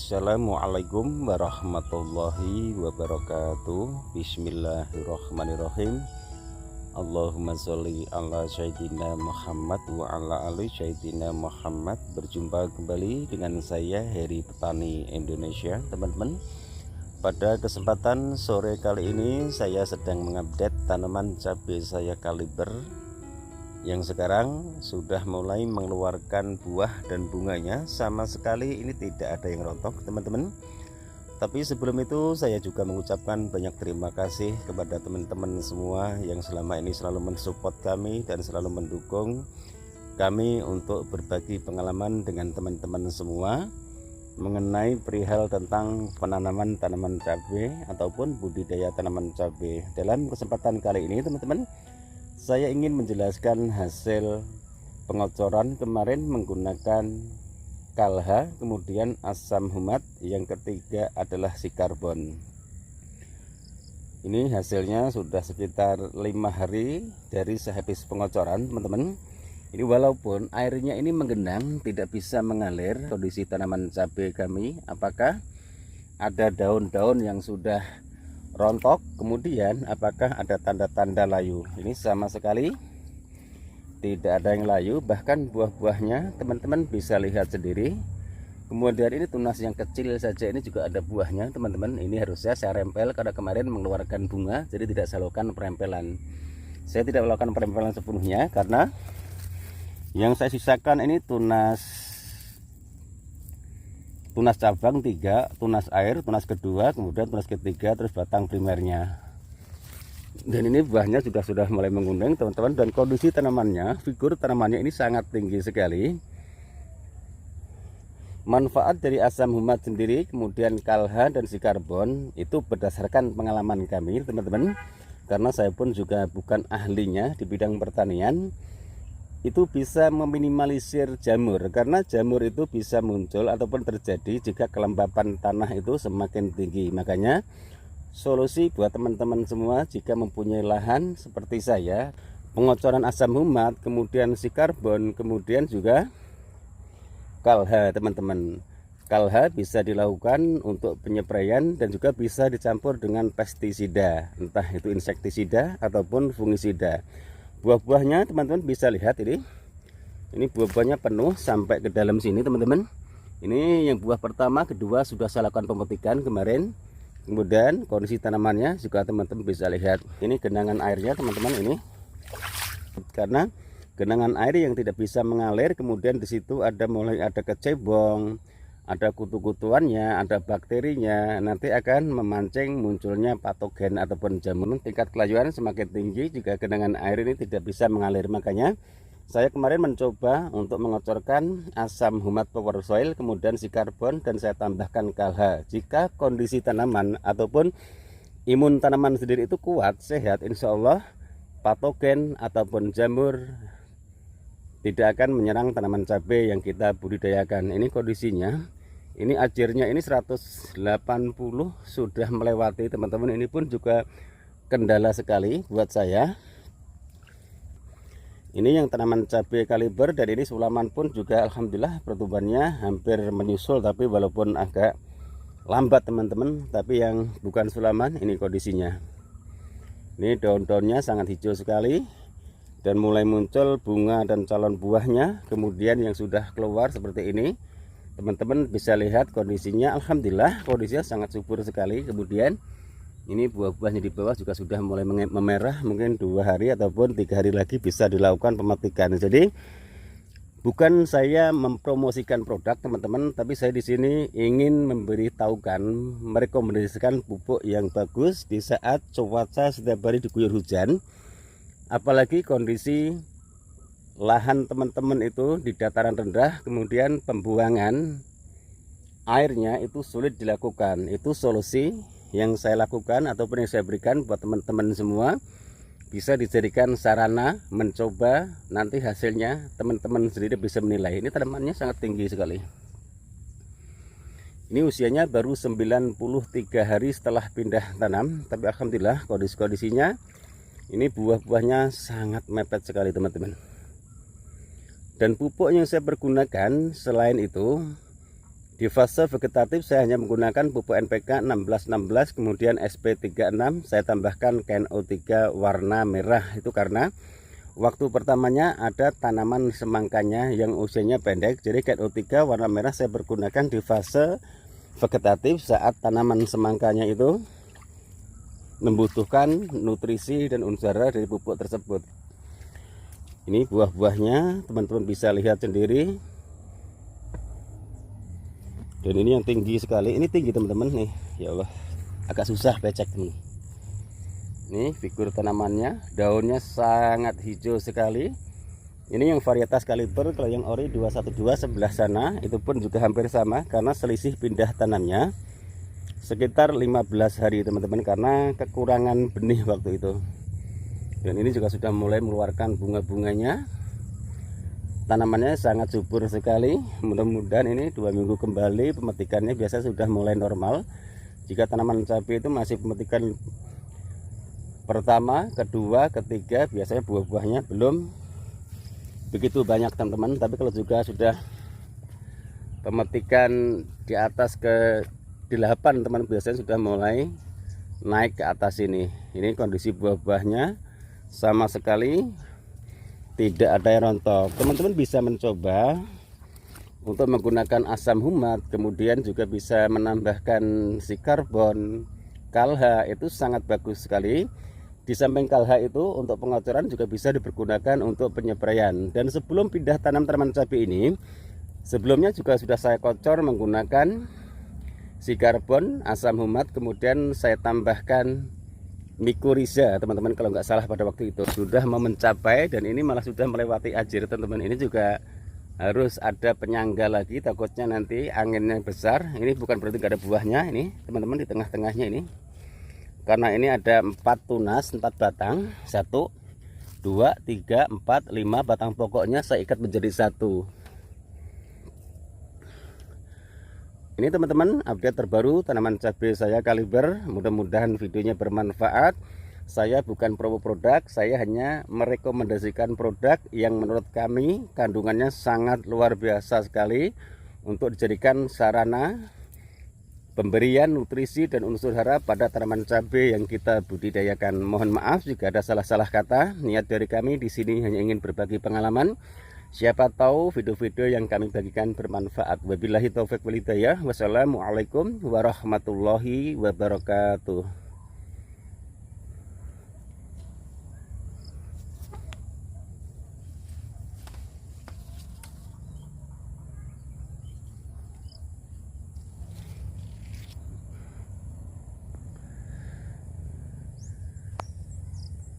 Assalamualaikum warahmatullahi wabarakatuh. Bismillahirrahmanirrahim. Allahumma sholli ala sayyidina Muhammad wa ala ali sayyidina Muhammad. Berjumpa kembali dengan saya Heri Petani Indonesia, teman-teman. Pada kesempatan sore kali ini saya sedang mengupdate tanaman cabai saya kaliber yang sekarang sudah mulai mengeluarkan buah dan bunganya. Sama sekali ini tidak ada yang rontok, teman-teman. Tapi sebelum itu saya juga mengucapkan banyak terima kasih kepada teman-teman semua yang selama ini selalu mensupport kami dan selalu mendukung kami untuk berbagi pengalaman dengan teman-teman semua mengenai perihal tentang penanaman tanaman cabai ataupun budidaya tanaman cabai. Dalam kesempatan kali ini, teman-teman, saya ingin menjelaskan hasil pengocoran kemarin menggunakan kalha, kemudian asam humat, yang ketiga adalah si karbon. Ini hasilnya sudah sekitar 5 hari dari sehabis pengocoran, teman-teman. Ini walaupun airnya ini menggenang, tidak bisa mengalir. Kondisi tanaman cabai kami, apakah ada daun-daun yang sudah rontok, kemudian apakah ada tanda-tanda layu? Ini sama sekali tidak ada yang layu, bahkan buah-buahnya teman-teman bisa lihat sendiri. Kemudian ini tunas yang kecil saja ini juga ada buahnya, teman-teman. Ini harusnya saya rempel karena kemarin mengeluarkan bunga, jadi tidak saya lakukan perempelan. Saya tidak melakukan perempelan sepenuhnya karena yang saya sisakan ini tunas cabang 3, tunas air, tunas kedua, kemudian tunas ketiga, terus batang primernya. Dan ini buahnya sudah mulai menguning, teman-teman. Dan kondisi tanamannya, figur tanamannya ini sangat tinggi sekali. Manfaat dari asam humat sendiri, kemudian kalha dan si karbon, itu berdasarkan pengalaman kami, teman-teman. Karena saya pun juga bukan ahlinya di bidang pertanian. Itu bisa meminimalisir jamur, karena jamur itu bisa muncul ataupun terjadi jika kelembapan tanah itu semakin tinggi. Makanya solusi buat teman-teman semua jika mempunyai lahan seperti saya, pengocoran asam humat, kemudian si karbon, kemudian juga kalha, teman-teman. Kalha bisa dilakukan untuk penyepraian dan juga bisa dicampur dengan pestisida, entah itu insektisida ataupun fungisida. Buah-buahnya teman-teman bisa lihat ini buah-buahnya penuh sampai ke dalam sini, teman-teman. Ini yang buah pertama, kedua sudah saya lakukan pemetikan kemarin. Kemudian kondisi tanamannya juga teman-teman bisa lihat. Ini genangan airnya, teman-teman. Ini karena genangan air yang tidak bisa mengalir, kemudian di situ mulai ada kecebong, ada kutu-kutuannya, ada bakterinya, nanti akan memancing munculnya patogen ataupun jamur. Tingkat kelayuan semakin tinggi jika genangan air ini tidak bisa mengalir. Makanya saya kemarin mencoba untuk mengocorkan asam humat power soil, kemudian si karbon, dan saya tambahkan kalha. Jika kondisi tanaman ataupun imun tanaman sendiri itu kuat, sehat, insya Allah patogen ataupun jamur tidak akan menyerang tanaman cabai yang kita budidayakan. Ini kondisinya. Ini ajarnya ini 180 sudah melewati, teman-teman. Ini pun juga kendala sekali buat saya. Ini yang tanaman cabai kaliber, dan ini sulaman pun juga alhamdulillah pertumbuhannya hampir menyusul, tapi walaupun agak lambat, teman-teman. Tapi yang bukan sulaman, ini kondisinya. Ini daun-daunnya sangat hijau sekali dan mulai muncul bunga dan calon buahnya. Kemudian yang sudah keluar seperti ini, teman-teman bisa lihat kondisinya, alhamdulillah kondisinya sangat subur sekali. Kemudian ini buah-buahnya di bawah juga sudah mulai memerah, mungkin 2 hari ataupun 3 hari lagi bisa dilakukan pemetikan. Jadi bukan saya mempromosikan produk, teman-teman, tapi saya di sini ingin memberitahukan, merekomendasikan pupuk yang bagus di saat cuaca setiap hari diguyur hujan. Apalagi kondisi lahan teman-teman itu di dataran rendah, kemudian pembuangan airnya itu sulit dilakukan. Itu solusi yang saya lakukan ataupun yang saya berikan buat teman-teman semua, bisa dijadikan sarana mencoba. Nanti hasilnya teman-teman sendiri bisa menilai. Ini tanamannya sangat tinggi sekali. Ini usianya baru 93 hari setelah pindah tanam, tapi alhamdulillah kondisinya ini buah-buahnya sangat mepet sekali, teman-teman. Dan pupuk yang saya pergunakan selain itu Di fase vegetatif saya hanya menggunakan pupuk NPK 1616, kemudian SP36, saya tambahkan KNO3 warna merah. Itu karena waktu pertamanya ada tanaman semangkanya yang usianya pendek, jadi KNO3 warna merah saya pergunakan di fase vegetatif saat tanaman semangkanya itu membutuhkan nutrisi dan unsur hara dari pupuk tersebut. Ini buah-buahnya teman-teman bisa lihat sendiri. Dan ini yang tinggi sekali, ini tinggi teman-teman nih, ya Allah, agak susah becek nih. Ini figur tanamannya, daunnya sangat hijau sekali. Ini yang varietas kaliber, kalau yang ori 212 sebelah sana itu pun juga hampir sama karena selisih pindah tanamnya sekitar 15 hari teman-teman, karena kekurangan benih waktu itu. Dan ini juga sudah mulai mengeluarkan bunga-bunganya. Tanamannya sangat subur sekali. Mudah-mudahan ini 2 minggu kembali pemetikannya biasa sudah mulai normal. Jika tanaman cabai itu masih pemetikan pertama, kedua, ketiga, biasanya buah-buahnya belum begitu banyak teman-teman. Tapi kalau juga sudah pemetikan di atas ke 8 teman, biasanya sudah mulai naik ke atas ini. Ini kondisi buah-buahnya sama sekali tidak ada yang rontok. Teman-teman bisa mencoba untuk menggunakan asam humat, kemudian juga bisa menambahkan si karbon, kalha, itu sangat bagus sekali. Di samping kalha itu untuk pengocoran juga bisa dipergunakan untuk penyepraian. Dan sebelum pindah tanam tanaman cabai ini, sebelumnya juga sudah saya kocor menggunakan si karbon, asam humat, kemudian saya tambahkan mikoriza teman-teman, kalau nggak salah pada waktu itu. Sudah mau mencapai dan ini malah sudah melewati ajir teman-teman. Ini juga harus ada penyangga lagi, takutnya nanti anginnya besar. Ini bukan berarti nggak ada buahnya, ini teman-teman di tengah-tengahnya ini, karena ini ada 4 tunas, 4 batang, 1 2 3 4 5 batang pokoknya saya ikat menjadi 1. Ini teman-teman update terbaru tanaman cabai saya kaliber. Mudah-mudahan videonya bermanfaat. Saya bukan promo produk, saya hanya merekomendasikan produk yang menurut kami kandungannya sangat luar biasa sekali untuk dijadikan sarana pemberian nutrisi dan unsur hara pada tanaman cabai yang kita budidayakan. Mohon maaf jika ada salah-salah kata. Niat dari kami di sini hanya ingin berbagi pengalaman. Siapa tahu video-video yang kami bagikan bermanfaat. Wabillahi taufiq wal hidayah. Wassalamualaikum warahmatullahi wabarakatuh.